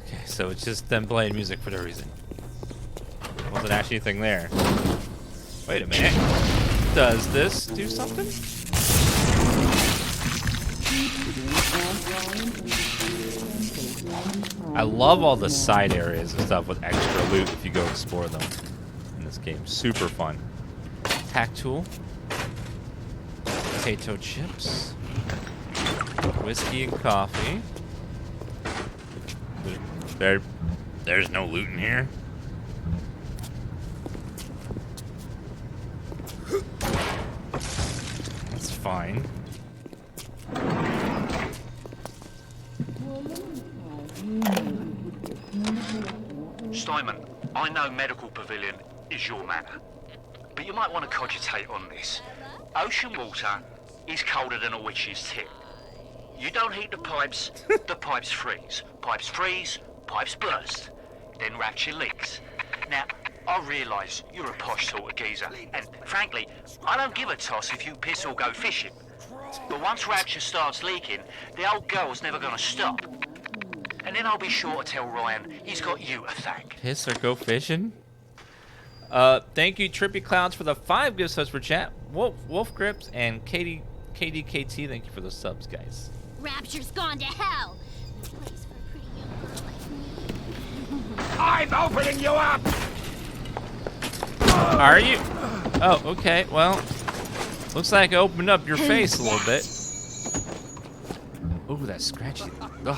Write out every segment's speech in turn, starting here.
Okay, so it's just them playing music for no reason. Wasn't actually anything there. Wait a minute. Does this do something? I love all the side areas and stuff with extra loot if you go explore them in this game. Super fun. Hack tool. Potato chips. Whiskey and coffee. There's no loot in here. That's fine. Steinman, I know Medical Pavilion is your manor, but you might want to cogitate on this. Ocean water is colder than a witch's tip. You don't heat the pipes, the pipes freeze. Pipes freeze, pipes burst. Then Rapture leaks. Now, I realise you're a posh sort of geezer, and frankly, I don't give a toss if you piss or go fishing. But once Rapture starts leaking, the old girl's never gonna stop. And then I'll be sure to tell Ryan he's got you to thank. Piss or go fishing? Thank you, Trippy Clouds, for the 5 gift subs for chat. Wolf Grips and KDKT, thank you for the subs, guys. Rapture's gone to hell. No place for a pretty young girl like me. I'm opening you up! Are you? Oh, okay. Well, looks like I opened up your face a little bit. Ooh, that scratchy. Ugh.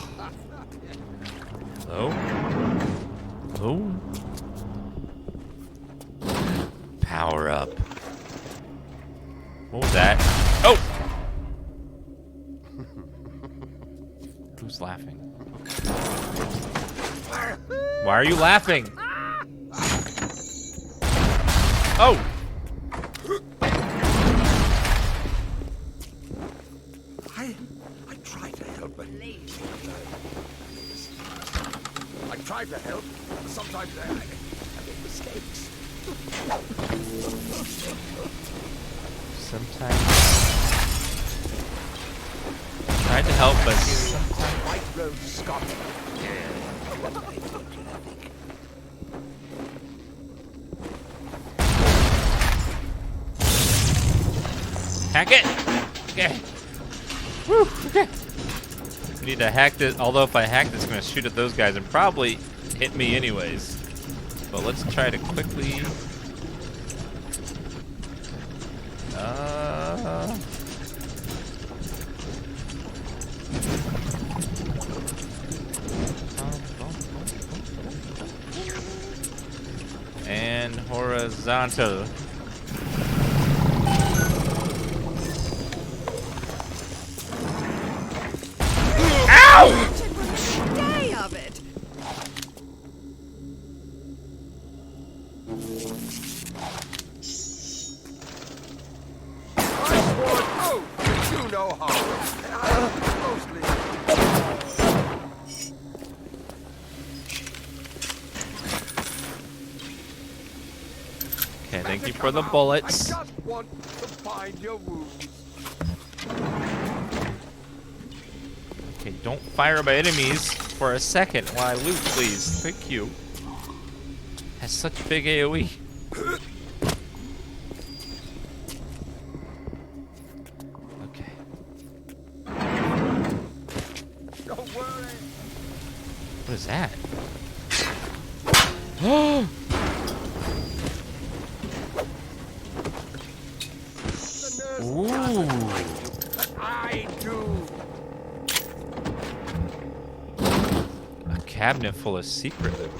Hello? Hello? Power up. What was that? Oh! Who's laughing? Why are you laughing? Oh! I tried to help, but I tried to help. Sometimes I make mistakes. Sometimes tried to help, but White Rose Scotland. hack it. Okay. Woo. Okay. We need to hack this. Although if I hack this, I'm gonna shoot at those guys and probably hit me anyways. But let's try to quickly. And horizontal. Ow! Day of it. Oh, you no harm. Mostly. Okay, thank you for the bullets. I just want to find your wounds. Okay, don't fire my enemies for a second while I loot, please. Thank you. Has such big AoE. Okay. Don't worry. What is that? Ooh. I do. A cabinet full of secret loot.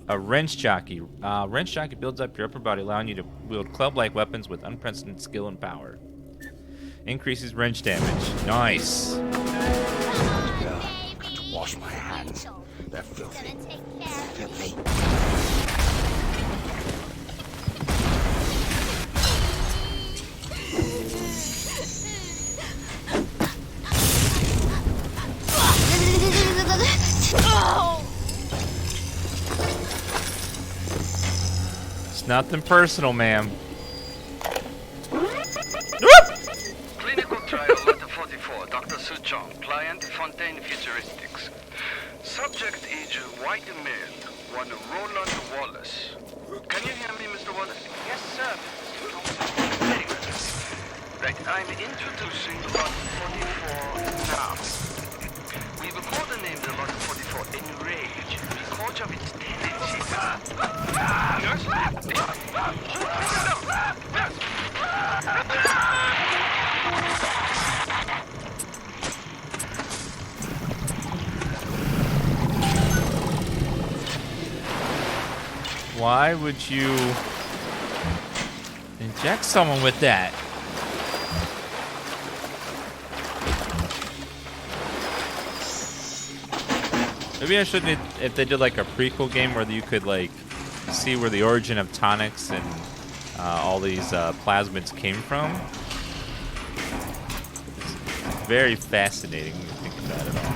A wrench jockey. Wrench jockey builds up your upper body, allowing you to wield club-like weapons with unprecedented skill and power. Increases wrench damage. Nice. Got to wash my hands. They're filthy. Filthy. It's nothing personal, ma'am. Clinical trial at the 44 44, Dr. Su Chong, client Fontaine Futuristics. Subject age white male, one Roland Wallace. Can you hear me, Mr. Wallace? Yes, sir. Very good. Right, I'm introducing lot 44 now. We've codenamed the lot 44 Enrage because of its tendency Why would you inject someone with that? Maybe I shouldn't, if they did like a prequel game where you could like see where the origin of tonics and all these plasmids came from. It's very fascinating when you think about it all.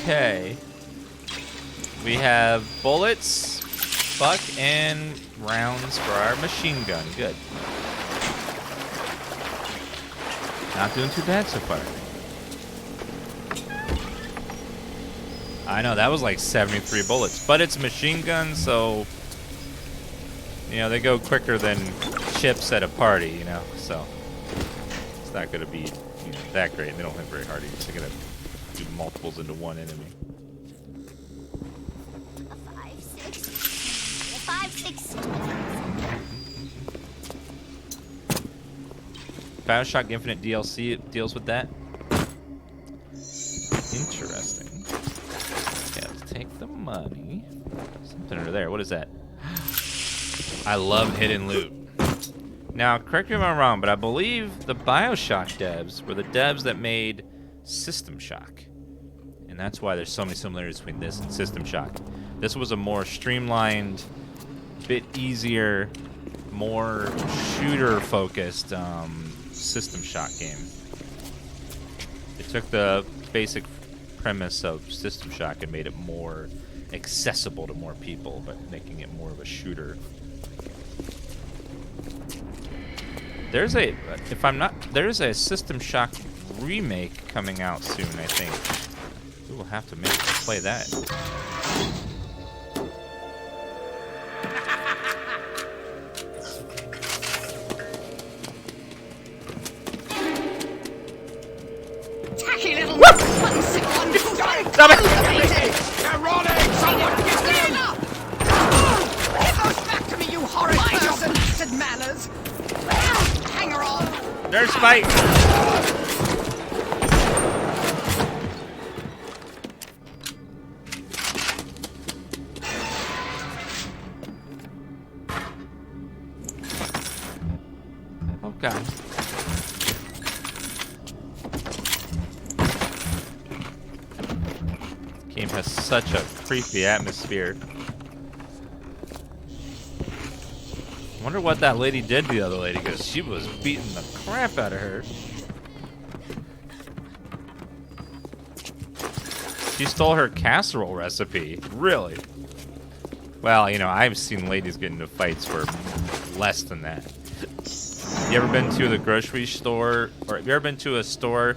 Okay. We have bullets, buck, and rounds for our machine gun. Good. Not doing too bad so far. I know, that was like 73 bullets. But it's a machine gun, so... You know, they go quicker than chips at a party, you know? So... It's not going to be that great. They don't hit very hard. You're just going to do multiples into one enemy. 5, 6. Bioshock Infinite DLC deals with that. Interesting. Okay, let's take the money. Something under there. What is that? I love hidden loot. Now, correct me if I'm wrong, but I believe the Bioshock devs were the devs that made System Shock. And that's why there's so many similarities between this and System Shock. This was a more streamlined, bit easier, more shooter-focused System Shock game. It took the basic premise of System Shock and made it more accessible to more people, but making it more of a shooter. There's a, if I'm not, there's a System Shock remake coming out soon, I think. We will have to maybe play that. Tacky little Stop it! They're running! Someone get Stand up! Get those back to me, you horrid person! Said manners. Hang her on. Nurse fight! Oh god. Game has such a creepy atmosphere. I wonder what that lady did to the other lady, because she was beating the crap out of her. She stole her casserole recipe. Really? Well, you know, I've seen ladies get into fights for less than that. You ever been to the grocery store, or have you ever been to a store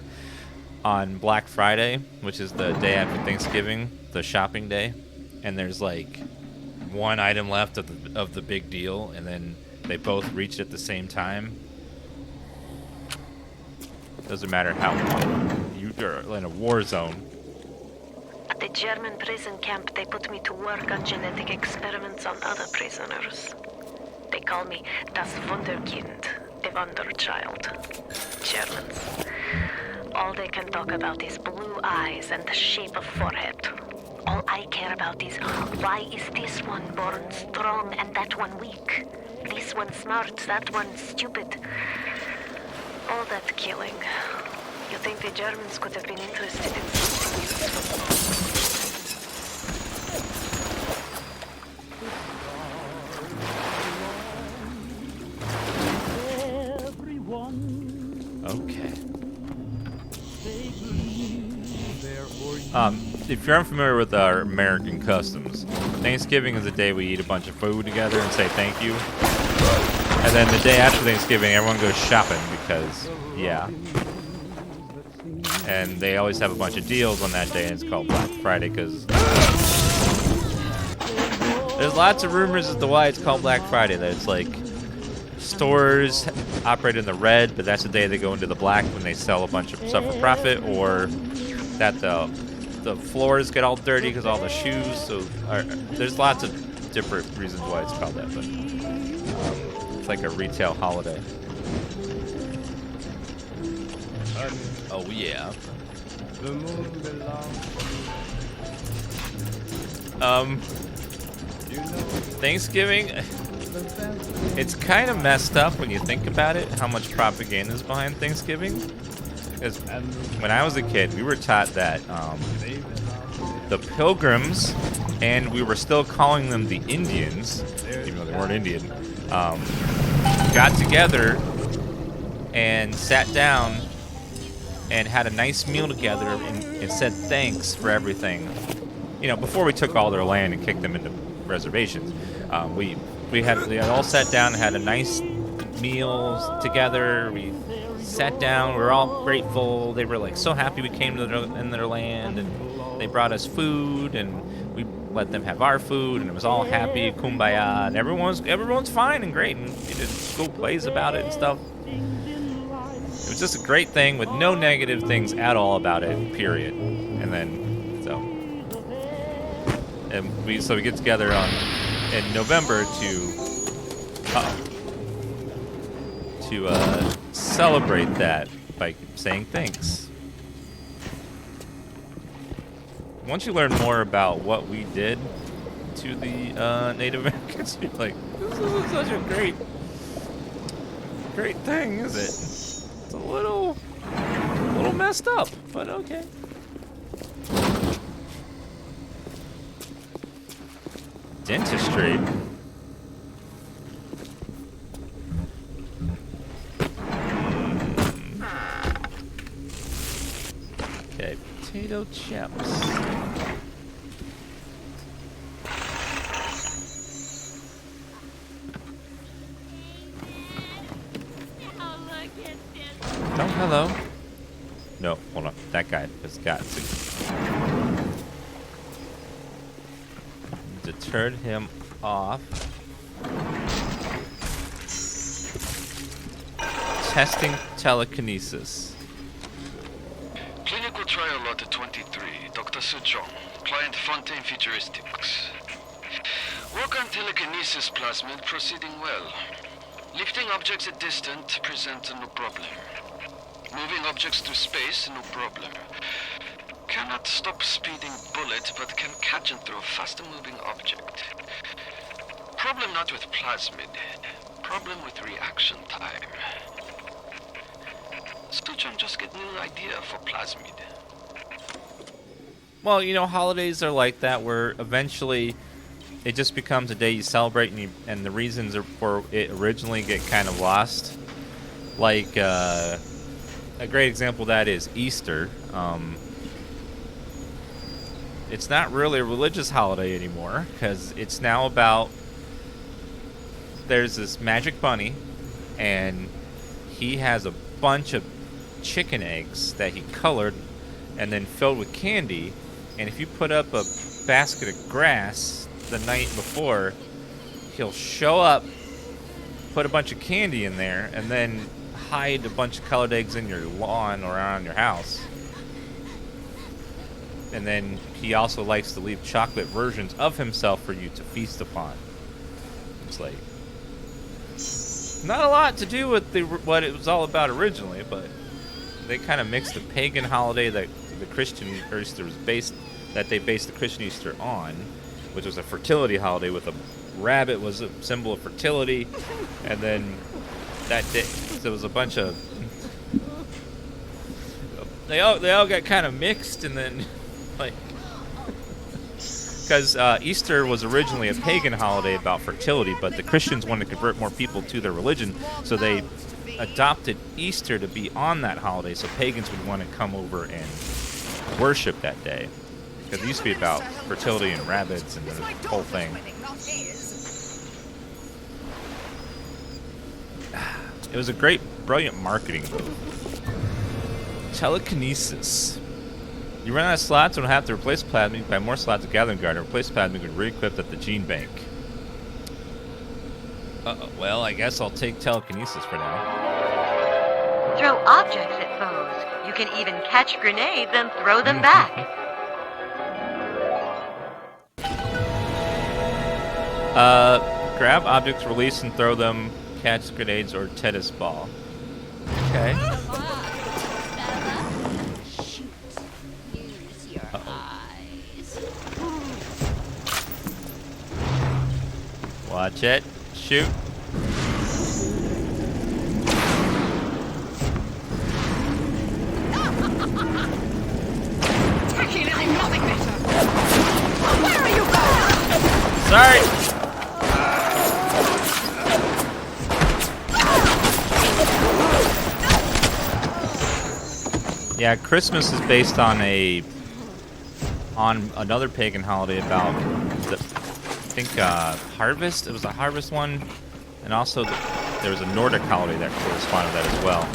on Black Friday, which is the day after Thanksgiving, the shopping day, and there's like one item left of the big deal, and then they both reach at the same time? Doesn't matter how you're in a war zone. At the German prison camp, they put me to work on genetic experiments on other prisoners. They call me Das Wunderkind, a wonder child. Germans. All they can talk about is blue eyes and the shape of forehead. All I care about is, why is this one born strong and that one weak? This one smart, that one stupid. All that killing. You think the Germans could have been interested in something useful? Okay. if you're unfamiliar with our American customs, Thanksgiving is the day we eat a bunch of food together and say thank you. And then the day after Thanksgiving, everyone goes shopping because, yeah. And they always have a bunch of deals on that day, and it's called Black Friday because there's lots of rumors as to why it's called Black Friday. That it's like stores operate in the red, but that's the day they go into the black when they sell a bunch of stuff for profit, or that the floors get all dirty because all the shoes. So there's lots of different reasons why it's called that, but it's like a retail holiday. Oh yeah. Thanksgiving, it's kind of messed up when you think about it, how much propaganda is behind Thanksgiving. Because when I was a kid, we were taught that the Pilgrims, and we were still calling them the Indians, even though they weren't Indian, got together and sat down and had a nice meal together and said thanks for everything. You know, before we took all their land and kicked them into reservations, we had all sat down and had a nice meal together. We sat down. We were all grateful. They were like so happy we came to their land, and they brought us food, and we let them have our food, and it was all happy, kumbaya, and everyone's fine and great, and we did cool plays about it and stuff. It was just a great thing with no negative things at all about it, period. And then, so we get together in November to celebrate that by saying thanks. Once you learn more about what we did to the Native Americans, you're like, this isn't such a great thing, is it? It's a little messed up, but okay. Dentistry. Okay, potato chips. Oh, hello. No, hold on. That guy has got to turn him off. Testing telekinesis. Clinical trial lot 23, Dr. Sejong, client Fontaine Futuristics. Work on telekinesis plasmid proceeding well. Lifting objects at distance presents no problem. Moving objects through space, no problem. Cannot stop speeding bullet, but can catch and throw faster moving object. Problem not with plasmid. Problem with reaction time. Sejong just get new idea for plasmid. Well, you know, holidays are like that, where eventually it just becomes a day you celebrate, and the reasons for it originally get kind of lost. Like, a great example of that is Easter. It's not really a religious holiday anymore, because it's now about, there's this magic bunny, and he has a bunch of chicken eggs that he colored and then filled with candy, and if you put up a basket of grass the night before, he'll show up, put a bunch of candy in there, and then hide a bunch of colored eggs in your lawn or around your house. And then he also likes to leave chocolate versions of himself for you to feast upon. It's like, not a lot to do with what it was all about originally, but they kind of mixed the pagan holiday that the Christian Easter was based, that they based the Christian Easter on, which was a fertility holiday with a rabbit was a symbol of fertility, and then that day there was a bunch of they all got kind of mixed, and then like, because Easter was originally a pagan holiday about fertility, but the Christians wanted to convert more people to their religion, so they adopted Easter to be on that holiday, so pagans would want to come over and worship that day. Because it used to be about fertility and rabbits and the whole thing. It was a great, brilliant marketing move. Telekinesis. You run out of slots and will have to replace plasmid. Buy more slots at Gathering Garden. Replace plasmid with re-equipped at the gene bank. Well, I guess I'll take telekinesis for now. Throw objects at foes. You can even catch grenades and throw them back. Grab objects, release and throw them. Catch grenades or tennis ball. Okay. Shoot. Use your eyes. Watch it. Shoot. Taking I'm nothing better. Where are you going? Sorry. Yeah, Christmas is based on another pagan holiday about the, I think harvest. It was a harvest one, and also there was a Nordic holiday that corresponded with that as well.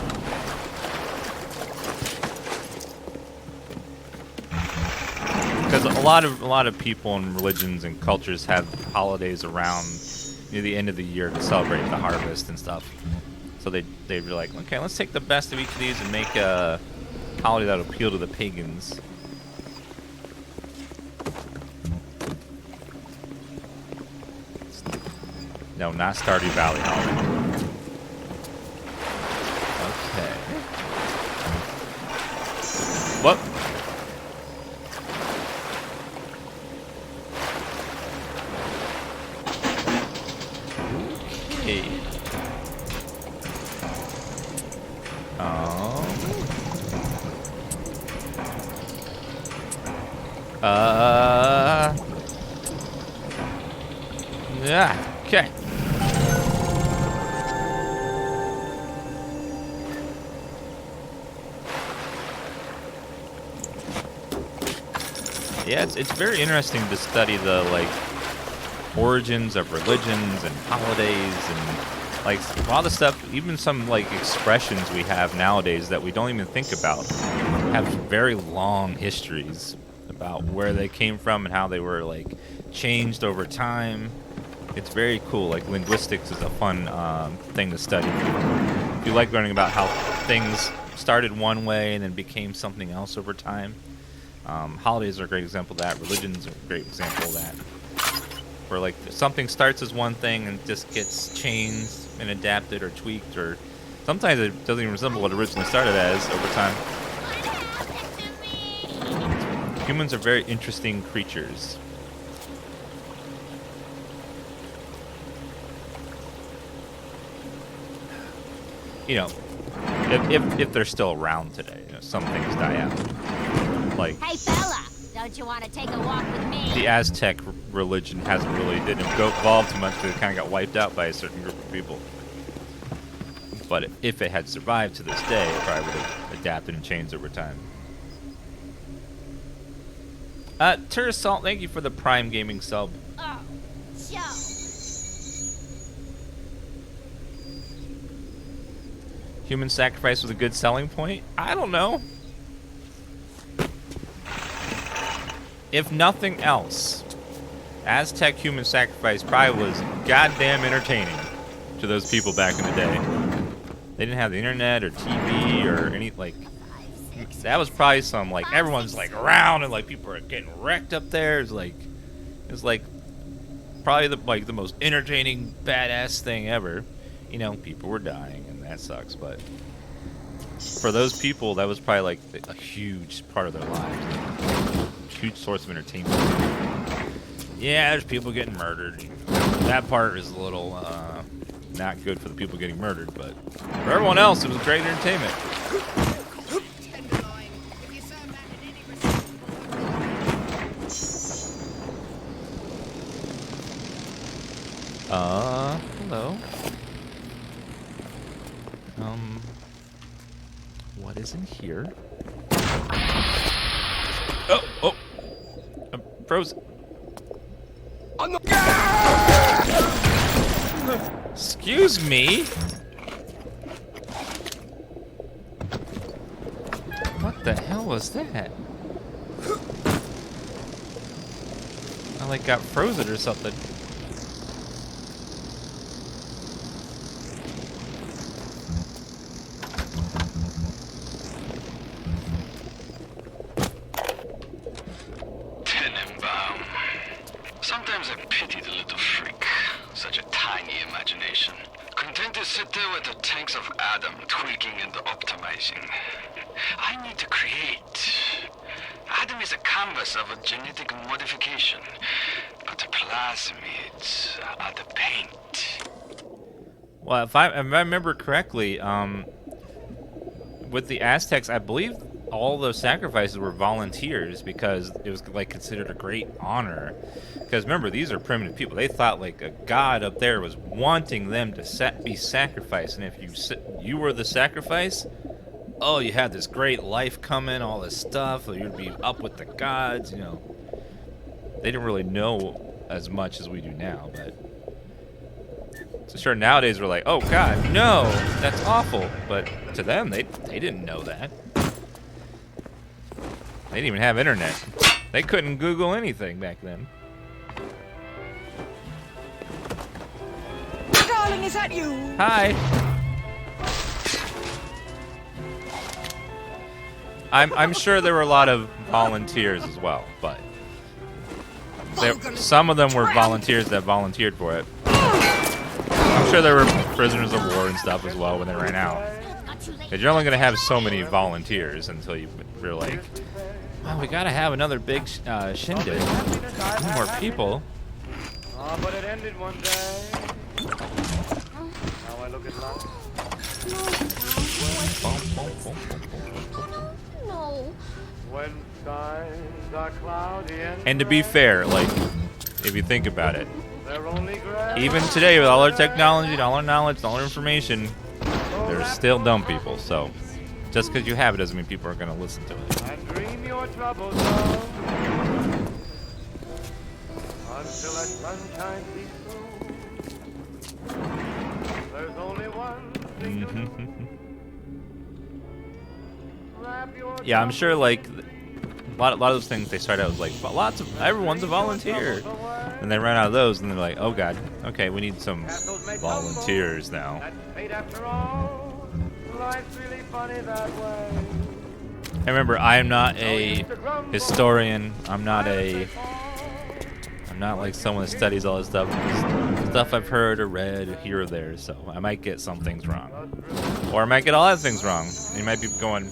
Because a lot of people and religions and cultures have holidays around near the end of the year to celebrate the harvest and stuff. So they were like, okay, let's take the best of each of these and make a holiday that'll appeal to the pagans. No, not Stardew Valley holiday. Okay. What? Okay. Yeah, okay. Yeah, it's very interesting to study the origins of religions and holidays and a lot of stuff, even some expressions we have nowadays that we don't even think about have very long histories about where they came from and how they were changed over time. It's very cool. Linguistics is a fun thing to study. If you like learning about how things started one way and then became something else over time. Holidays are a great example of that. Religions are a great example of that. Where something starts as one thing and just gets changed and adapted or tweaked, or sometimes it doesn't even resemble what it originally started as over time. Humans are very interesting creatures. You know, if they're still around today, some things die out. Hey fella, don't you want to take a walk with me? The Aztec religion didn't evolve too much because it kind of got wiped out by a certain group of people. But if it had survived to this day, it probably would have adapted and changed over time. Terrasalt, thank you for the Prime Gaming sub. Oh, Joe. Human sacrifice was a good selling point? I don't know. If nothing else, Aztec human sacrifice probably was goddamn entertaining to those people back in the day. They didn't have the internet or TV or any that was probably some everyone's around and people are getting wrecked up there. It's probably the most entertaining badass thing ever. You know, people were dying and that sucks, but for those people that was probably a huge part of their lives. Huge source of entertainment. Yeah, there's people getting murdered. That part is a little not good for the people getting murdered, but for everyone else, it was great entertainment. Hello. What is in here? Oh. frozen. I'm not. Excuse me? What the hell was that? I like got frozen or something. Tenenbaum. Sometimes I pity the little freak. Such a tiny imagination. Content to sit there with the tanks of Adam tweaking and optimizing. I need to create. Adam is a canvas of a genetic modification, but the plasmids are the paint. Well, if I remember correctly, with the Aztecs, I believe all those sacrifices were volunteers because it was like considered a great honor. Because remember, these are primitive people. They thought like a god up there was wanting them to be sacrificed, and if you were the sacrifice, oh, you had this great life coming, all this stuff. You'd be up with the gods, you know. They didn't really know as much as we do now, but so sure nowadays we're like, oh God, no, that's awful. But to them, they didn't know that. They didn't even have internet. They couldn't Google anything back then. Darling, is that you? Hi. I'm sure there were a lot of volunteers as well, but some of them were volunteers that volunteered for it. I'm sure there were prisoners of war and stuff as well when they ran out. Because you're only going to have so many volunteers until you're like, well, we got to have another big shindig. Need more people. Oh, but it ended one day. Now I look at life. No. When skies are cloudy And to be fair, like, if you think about it, they're only gray. even today with all our technology and all our knowledge and all our information, there's still dumb people. So just because you have it doesn't mean people are going to listen to it. And dream your troubles out until that sunshine sees through. There's only one thing to do. Wrap your Yeah, I'm sure like a lot of those things they start out with like everyone's a volunteer, and they run out of those and they're like, oh God, okay, we need some volunteers now. That's fate after all. Life's really funny that way. And remember, I am not a historian. I'm not like someone that studies all this stuff. It's stuff I've heard or read here or there, so I might get some things wrong, or I might get all other things wrong. And you might be going,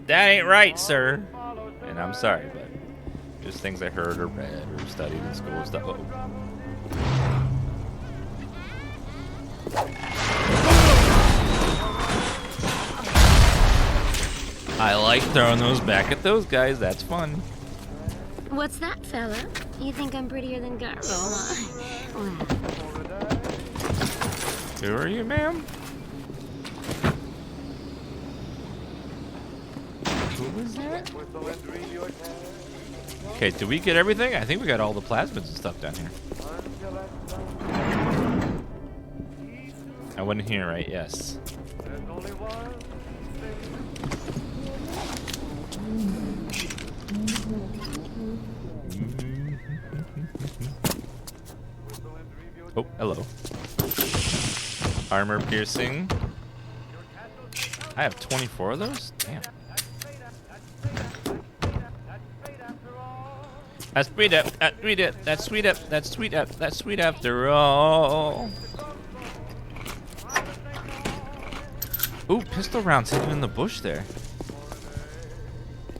that ain't right, sir. And I'm sorry, but just things I heard or read or studied in school and stuff. I like throwing those back at those guys. That's fun. What's that, fella? You think I'm prettier than Garbo, huh? Well, Who are you, ma'am? Who was that? Okay, did we get everything? I think we got all the plasmids and stuff down here. I went in here, right? Yes. Oh, hello. Armor piercing. I have 24 of those? Damn. That's sweet up, that's sweet up, that's sweet up, that's sweet up, that's sweet after all. Ooh, pistol rounds hidden in the bush there.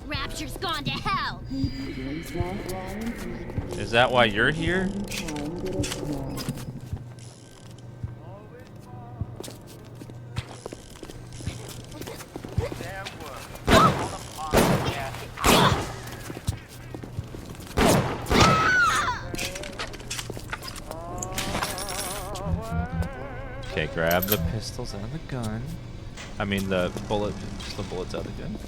Rapture's gone to hell. Is that why you're here? Okay, grab the pistols out of the gun. I mean the bullets out of the gun.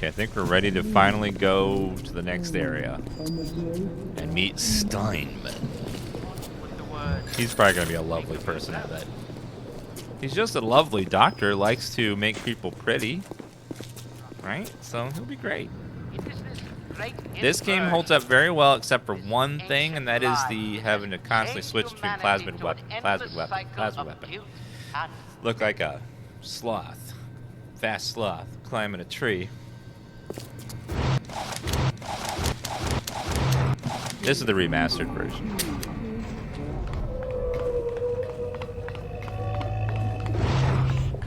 Okay, I think we're ready to finally go to the next area and meet Steinman. He's probably gonna be a lovely person, I bet. He's just a lovely doctor, likes to make people pretty, right? So he'll be great. This game holds up very well, except for one thing, and that is the having to constantly switch between plasmid weapon. Look like a sloth, fast sloth, climbing a tree. This is the remastered version.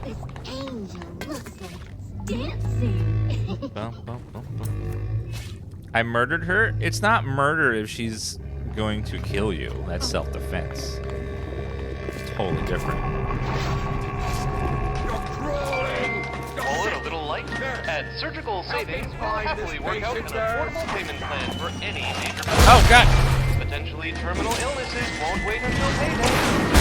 This angel looks like it's dancing. I murdered her? It's not murder if she's going to kill you. That's self-defense. Totally different. Call it a little light. At Surgical Savings, we'll happily work out an affordable payment plan for any major... Oh, God! Potentially terminal illnesses won't wait until payday.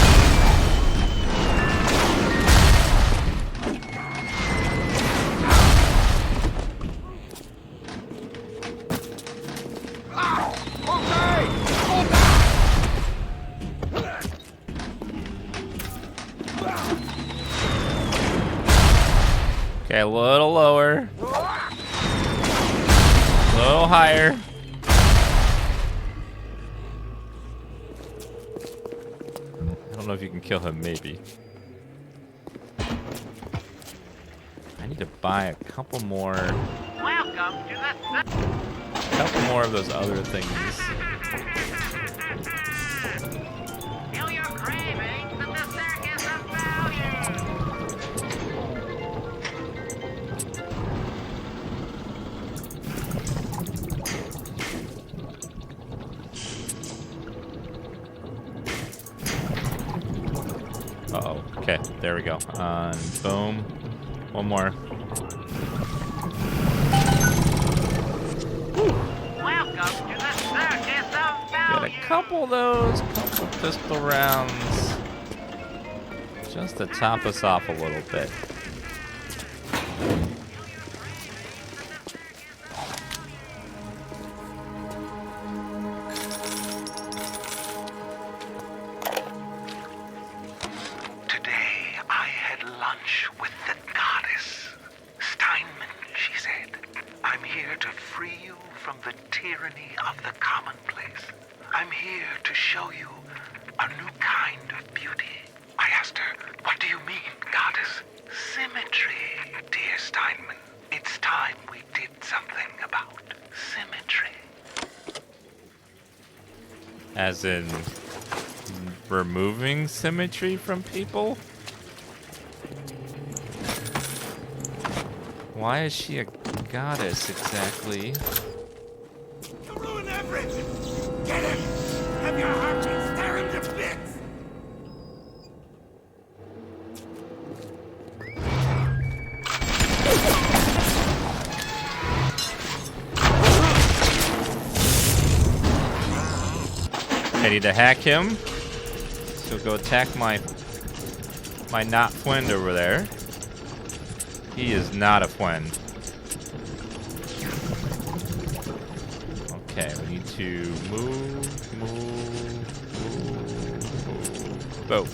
Okay, a little lower. A little higher. I don't know if you can kill him, maybe. I need to buy a couple more. Welcome to the... A couple more of those other things. Feel your cravings at the circus of value. Uh-oh. Okay, there we go. Boom. One more. Welcome to the circus of Got value. a couple of those, couple pistol rounds. Just to top us off a little bit. Today I had lunch with the goddess. Steinman, she said. I'm here to free you from the tyranny of the commonplace. I'm here to show you a new kind of beauty. I asked her, what do you mean, goddess? Symmetry, dear Steinman. It's time we did something about symmetry. As in removing symmetry from people? Why is she a goddess exactly? You ruined everything! Get him! Have your heartbeats tear him to bits! I need to hack him. So go attack my not friend over there. He is not a friend. Okay, we need to move. Go.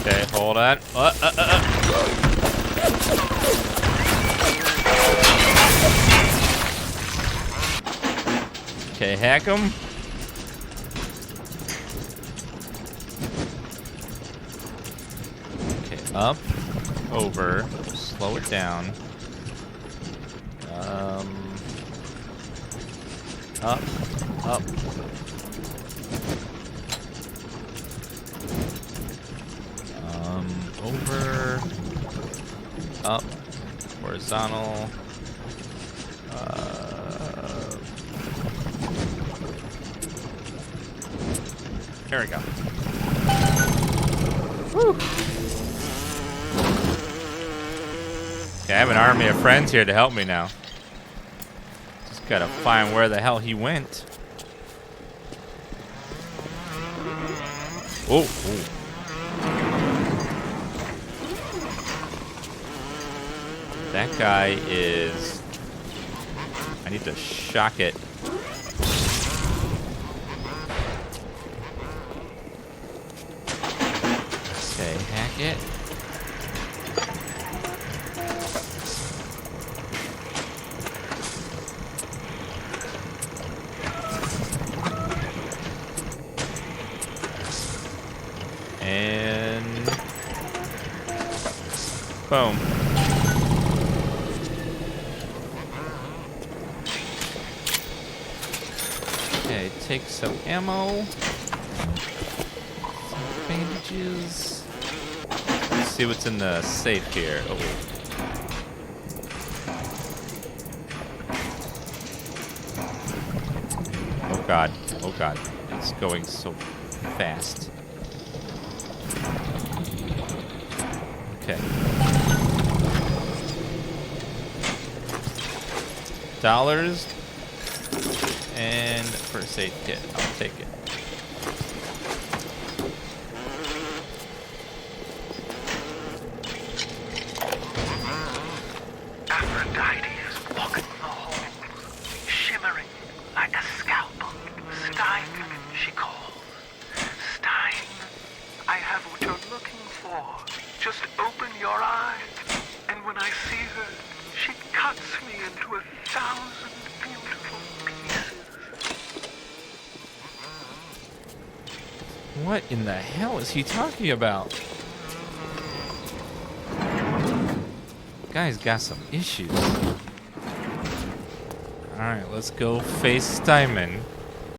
Okay, hold on. Okay, hack him. Okay, up, over, slow it down. Up. Over, up, horizontal, there we go. Woo. have an army of friends here to help me now. Just gotta find where the hell he went. Oh, oh. That guy is... I need to shock it. Okay, hack it. And boom. Okay, take some ammo. Some bandages. Let's see what's in the safe here. Oh. Oh god. Oh god. It's going so fast. Okay. Dollars and first aid kit. I'll take it. Aphrodite is walking the halls, shimmering like a scalpel. Steinman, she calls. Stein, I have what you're looking for. Just open your eyes, and when I see her, she cuts me into 1,000 beautiful pieces. What in the hell is he talking about? Guy's got some issues. Alright, let's go face Steinman.